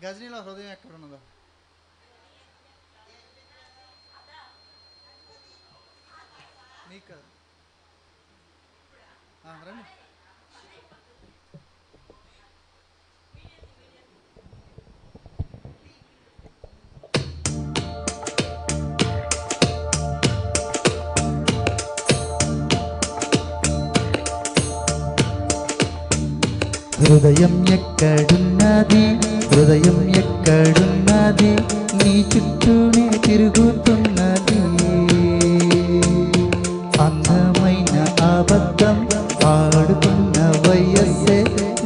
గజనీలో హృదయం ఎక్కడ ఉన్నదో మీకు రండి. హృదయం ఎక్కడున్నది, హృదయం ఎక్కడున్నది, నీ చుట్టూనే తిరుగుతున్నది. అందమైన అబద్ధం ఆడుతున్న వయస్సే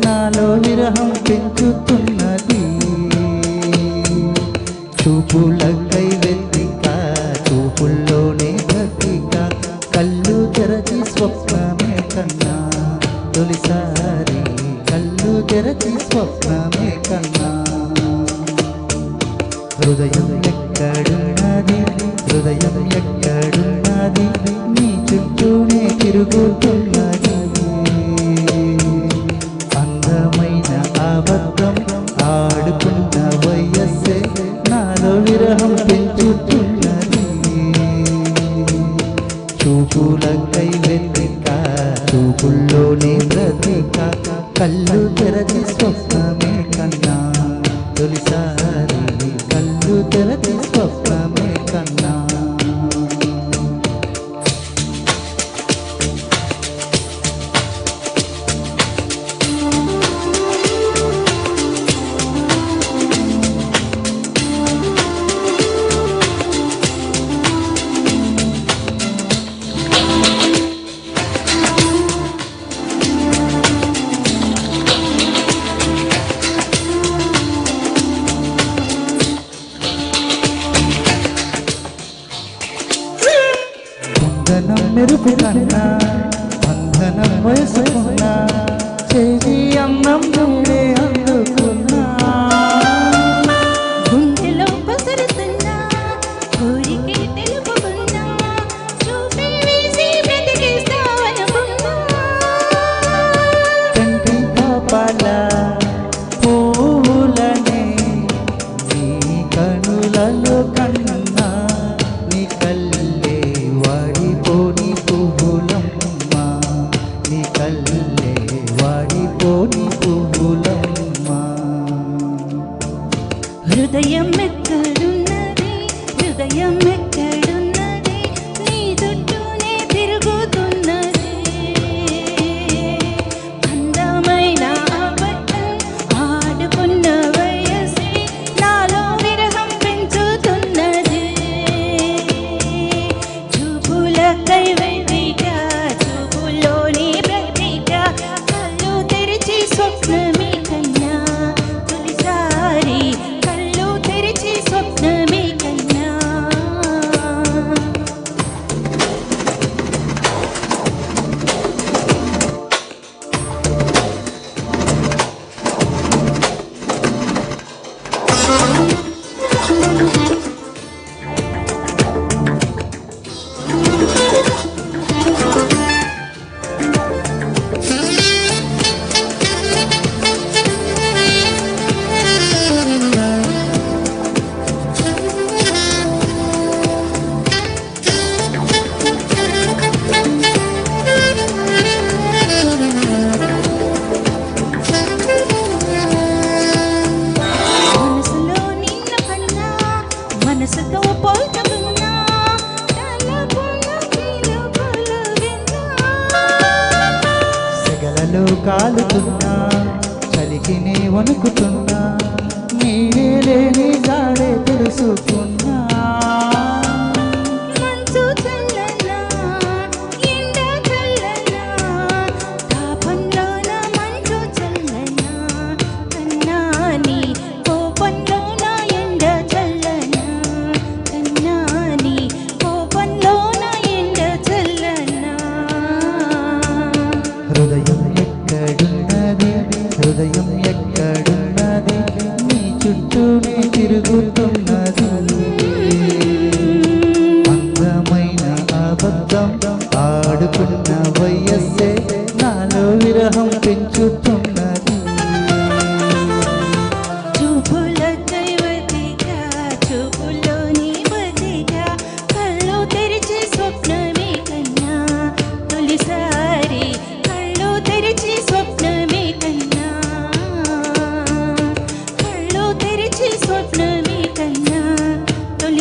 నాలో విరహం పెంచుతున్నది. చూపులకై వెతిక, చూపుల్లోనే బ్రతిక, కళ్ళు తెరచి స్వప్నమే కన్నా తొలిసారి, కళ్ళు తెరచి స్వప్నమే కన్నా. హృదయం ఎక్కడున్నది, హృదయం ఎక్కడున్నది, నీ చుట్టూనే తిరుగుతున్నది. అందమైన అబద్ధం ఆడుకున్న వయస్సే నాలో విరహం పెంచుతున్నది. చూపులకై వెతిక, చూపుల్లోనే బ్రతిక, కళ్ళు తెరచి స్వప్నమే కన్నా తొలిసారి, కళ్ళు తెరచి స్వప్నమే కన్నా. బంధనం మెరుపు కన్నా బంధనం వయసుకున్నా, చేయి అన్నం నువ్వే అందుకున్నా. గుండెలో పసరుతున్నా, కోరికే తెలుపుకున్నా, చూపే వేసి బ్రతికిస్తావనుకున్నా. కంటి పాపాల పూలనే నీ కనులలో కన్నా, నీ కళ్ళే వాడిపోని పువ్వులమ్మా, నీ కళ్ళే వాడిపోని పువ్వులమ్మా. హృదయం ఎక్కడున్నది, హృదయం ఎక్కడున్నది, నీ చుట్టూనే తిరుగుతున్నది. అందమైన అబద్ధం ఆడుకున్న వయసే నాలో విరహం పెంచుతున్నది. చూపులకై వెతిక, చూపుల్లోనే బ్రతిక, కళ్ళు తెరిచి స్వప్నమే కన్నా తొలిసారి, కళ్ళు తెరిచి స్వప్నమే కన్నా. మనసులో నిన్న కన్నా, మనసుతో పోల్చుకున్నా, తలపున పిలుపులు విన్నా. సెగలలో కాలుతున్నా, చలికినే వణుకుతున్నా, నీవే లేని జాడే తెలుసుకున్నా. మంచు చల్లనా, ఎండ చల్లనా, తాపంలోన మంచు చల్లనా, కన్నా నీ కోపంలోన ఎండ చల్లనా, కన్నా నీ కోపంలోన ఎండ చల్లనా. హృదయం ఎక్కడున్నది, హృదయం ఎక్కడున్నది, నీ చుట్టూనే తిరుగుతున్నది. అందమైన అబద్ధం ఆడుకున్న వయస్సే నాలో విరహం పెంచుతున్నది. చూపుల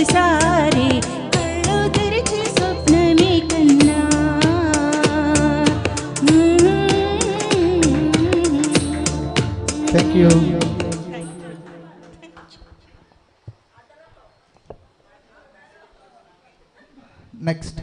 తొలిసారి కళ్ళు తెరిచి స్వప్నమే కన్నా. Thank you. నెక్స్ట్